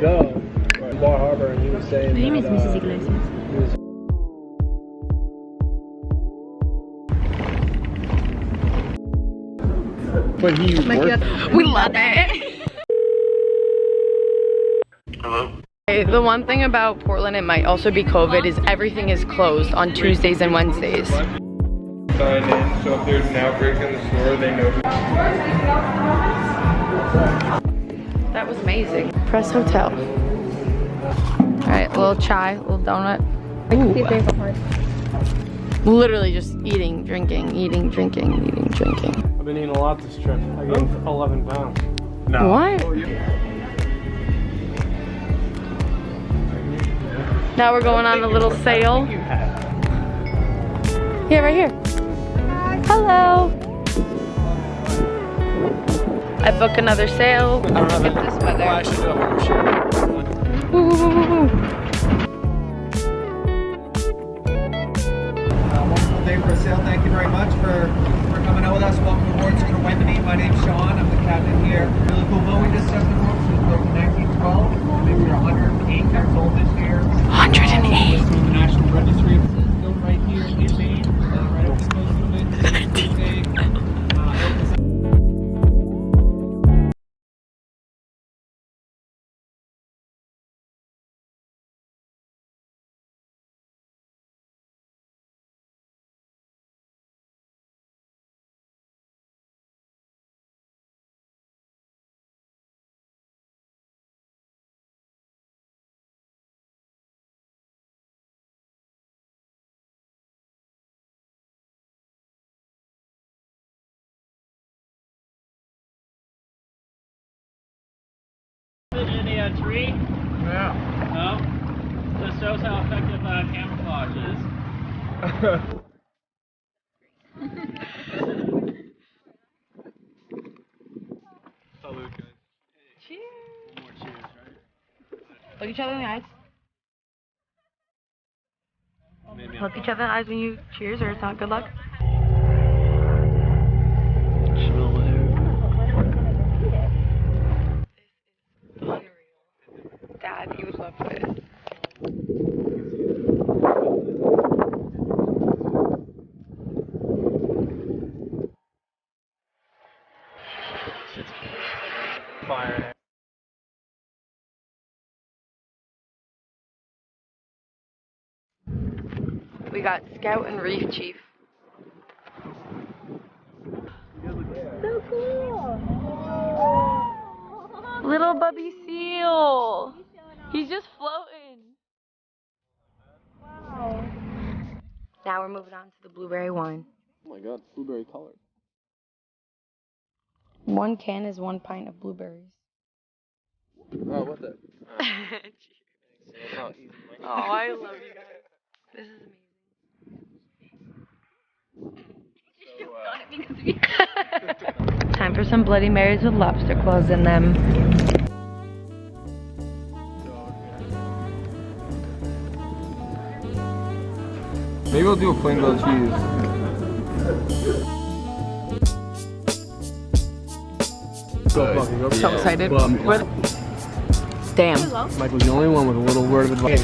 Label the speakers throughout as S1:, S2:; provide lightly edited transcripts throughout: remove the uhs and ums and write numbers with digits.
S1: go. Bar Harbor, and he was saying.
S2: My name is Mrs. Iglesias.
S1: But he worked.
S2: We love it.
S3: Hello?
S2: The one thing about Portland, it might also be COVID, is everything is closed on Tuesdays and Wednesdays.
S1: Sign in, so if there's an outbreak in the store, they know.
S2: That was amazing. Press Hotel. Alright, a little chai, a little donut. Ooh. Literally just eating, drinking, eating, drinking, eating, drinking.
S1: I've been eating a lot this trip. I gained 11 pounds.
S3: No.
S2: What? Now we're going on a little sail. Yeah, right here. Hello. I book another sail.
S1: I don't have
S2: Look at this weather.
S1: I should have a shirt.
S2: Woo, woo, woo, woo, woo.
S4: Wonderful day for a sail. Thank you very much for coming out with us. Welcome aboard Schooner Wembley. My name's Sean. I'm the captain here. Really cool boat we just stepped aboard. She was built in 1912. Maybe you're 108 years old this year.
S2: 108.
S4: From the National Registry. Built right here in Maine. Right up the coast a little bit.
S5: In a tree?
S1: Yeah.
S5: No? This shows how effective camouflage is.
S1: Salute, guys.
S2: Cheers.
S5: More cheers, right?
S2: Look each other in the eyes.
S5: Maybe
S2: Look each other in the eyes when you cheers, or it's not good luck. Dad, you would love this.
S1: Fire.
S2: We got Scout and Reef Chief. So cool! Little Bubby Seal! He's just floating. Wow. Now we're moving on to the blueberry wine.
S1: Oh my god, blueberry colored.
S2: 1 can is 1 pint of blueberries.
S1: Oh, what the?
S2: Oh, I love you guys. This is amazing. Time for some Bloody Marys with lobster claws in them.
S1: Maybe we'll do a plain grilled cheese.
S2: So excited. Damn.
S1: Michael's the only one with a little word of advice.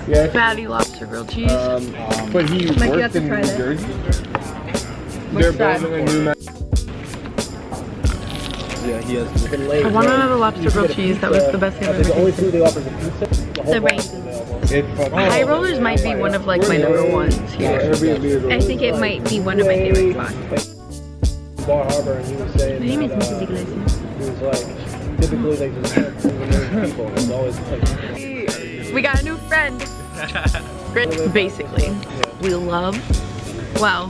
S1: Yeah.
S2: Fatty lobster grilled cheese.
S1: But he worked in New Jersey. They're building a new. Yeah, he has.
S2: I want another lobster grilled cheese. That was the best thing I've ever tasted. The rain. Highroller's might be one of like my number ones here.
S6: I think it might be one of my favorite spots.
S1: Bar Harbor, and he was saying.
S6: My name is Mrs. Iglesias.
S1: He was like, typically they just people. It's always like.
S2: We got a new friend. Basically, we love. Well,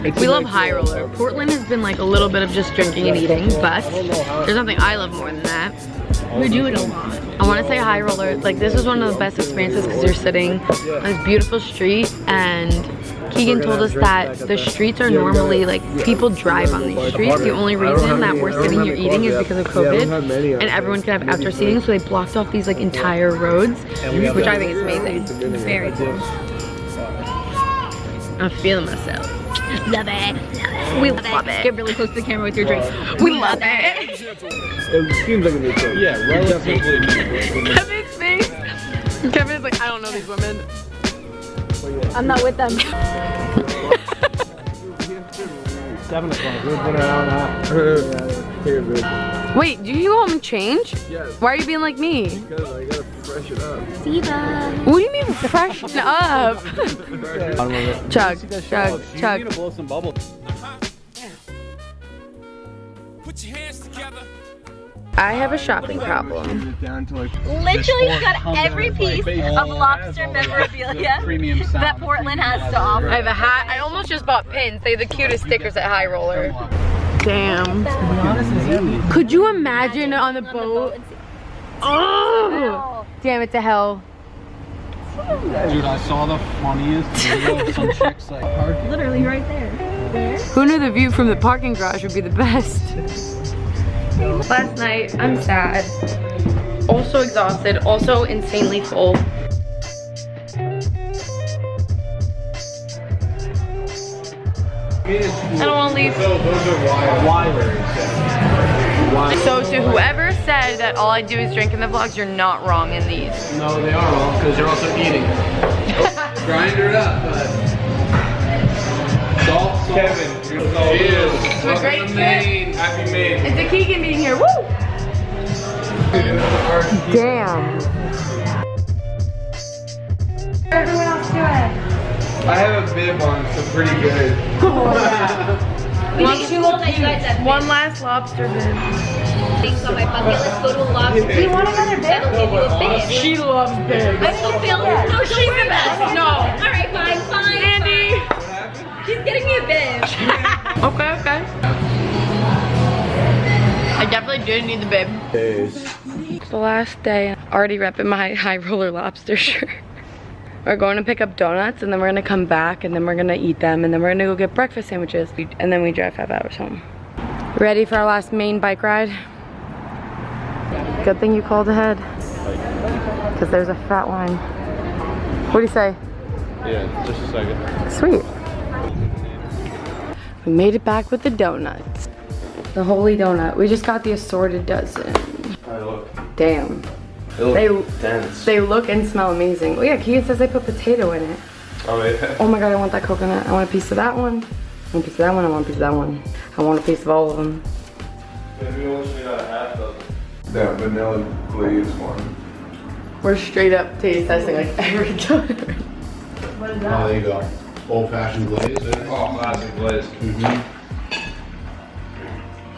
S2: we love Highroller. Portland has been like a little bit of just drinking and eating, but there's nothing I love more than that.
S6: We do it a lot.
S2: I want to say Highroller. Like, this is one of the best experiences because you're sitting on this beautiful street, and Keegan told us that the streets are normally like people drive on these streets. The only reason that we're sitting here eating is because of COVID, and everyone can have outdoor seating, so they blocked off these like entire roads, which I think is amazing.
S6: Very cool.
S2: I'm feeling myself.
S6: Love it. We love it. Get really close to the camera with your drink. We love it.
S1: It seems like a new thing. Yeah, relatively new.
S2: Kevin's face. Kevin's like, I don't know these women.
S6: I'm not with them.
S1: 7 o'clock. We've been around half.
S2: Wait, do you go home and change?
S1: Yes.
S2: Why are you being like me?
S1: Because I gotta freshen up.
S6: Siva.
S2: What do you mean freshen up? Chug, chug, chug.
S1: You need to blow some bubbles.
S3: Put your hands together.
S2: I have a shopping problem.
S6: Literally got every piece of lobster memorabilia that Portland has to offer.
S2: I have a hat. I almost just bought pins. They have the cutest stickers at Highroller. Damn. Could you imagine on the boat? Oh! Damn, it's a hell.
S1: Dude, I saw the funniest video of some chicks like parking.
S6: Literally right there.
S2: Who knew the view from the parking garage would be the best? Last night, I'm sad. Also exhausted, also insanely full. I don't want to leave.
S1: Those are wires.
S2: So to whoever said that all I do is drink in the vlogs, you're not wrong in these.
S1: No, they are wrong because you're also eating. Grind her up, bud. Salt, Kevin. Cheers.
S2: To a great trip.
S1: Maine. Happy Maine.
S2: It's a Keegan being here. Woo! Damn. Everyone else do it.
S1: I have a bib on, so pretty good.
S2: One last lobster bib.
S6: Things on my bucket list, go to a lobster.
S2: Do you want another bib?
S6: That'll give you a bib.
S2: She loves bibs.
S6: I don't feel no, she's the best.
S2: No.
S6: Alright, fine.
S2: Andy.
S6: She's getting me a bib.
S2: Okay, okay. I definitely did need the bib. It's the last day. Already repping my Highroller lobster shirt. We're going to pick up donuts and then we're gonna come back and then we're gonna eat them and then we're gonna go get breakfast sandwiches and then we drive 5 hours home. Ready for our last Maine bike ride? Good thing you called ahead. Because there's a fat line. What do you say?
S1: Yeah, just a second.
S2: Sweet. We made it back with the donuts. The holy donut. We just got the assorted dozen. Damn. They look and smell amazing. Oh yeah, Keegan says they put potato in it.
S1: Oh yeah.
S2: Oh my god, I want that coconut. I want a piece of that one. I want a piece of that one. I want a piece of that one. I want a piece of all of them.
S1: That vanilla glaze one.
S2: We're straight up taste testing like every donut. What is that?
S7: Oh, there you go. Old fashioned glaze.
S1: Oh, classic glaze.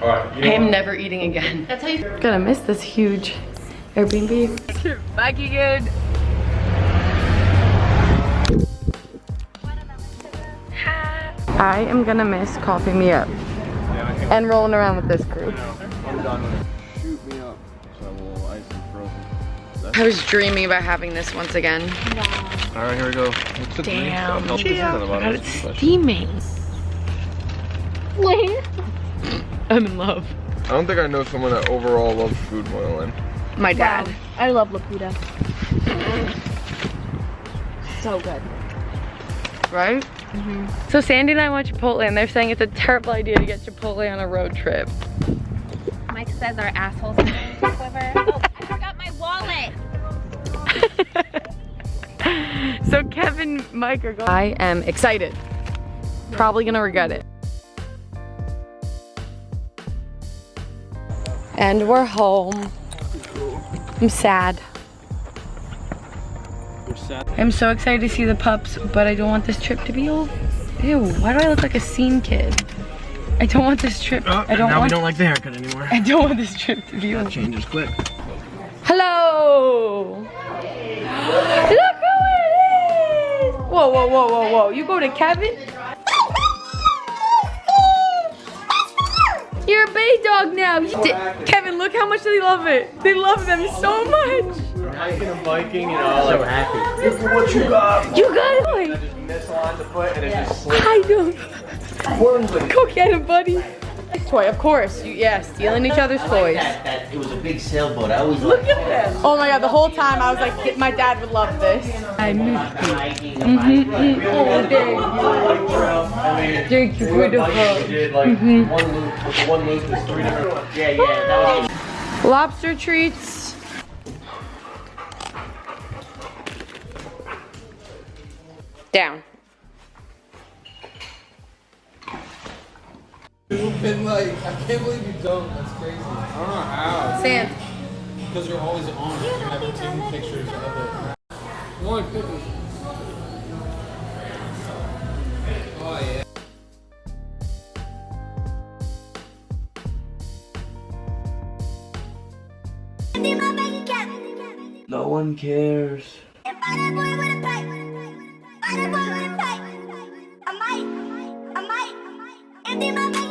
S1: All right.
S2: I am never eating again. That's how you. Gonna miss this huge Airbnb. Bye, Keegan. I am gonna miss coffee me up and rolling around with this crew.
S1: Shoot me up. So I will ice and frozen.
S2: I was dreaming about having this once again.
S1: All right, here we go.
S2: Damn. God, it's steaming.
S6: Layne.
S2: I'm in love.
S1: I don't think I know someone that overall loves food more than Layne.
S2: My dad.
S6: Wow. I love Laputa. So good.
S2: Right? So Sandy and I went Chipotle and they're saying it's a terrible idea to get Chipotle on a road trip.
S6: Mike says our assholes are quiver. Oh, I forgot my wallet.
S2: So Kevin, Mike are going. I am excited. Probably gonna regret it. And we're home. I'm sad. I'm so excited to see the pups, but I don't want this trip to be over. Ew, why do I look like a scene kid? I don't want this trip.
S7: We don't like the haircut anymore.
S2: I don't want this trip to be over.
S7: Changes quick.
S2: Hello! Look who it is! Whoa, whoa, whoa, whoa, whoa. You go to Kevin? You're a bay dog now. Kevin, look how much they love it. They love them so much.
S1: We're hiking and biking, you know,
S7: So happy.
S1: look at what you got.
S2: You got it.
S1: Just miss on the foot and it just slipped.
S2: I know. Go get him, buddy. Toy, of course. Stealing each other's toys.
S8: It was a big sailboat. I always
S2: Look at this. Oh my god, the whole time I was like, my dad would love this. I miss you. Oh, thank you for the hug.
S8: One loop is 3 different. Yeah, that was.
S2: Lobster treats. Down.
S1: And like, I can't believe you don't. That's crazy. I don't know how.
S2: Sand.
S1: Because you're always on it. You haven't taken pictures of it. One pictures. Oh yeah.
S8: No one cares.
S6: I might.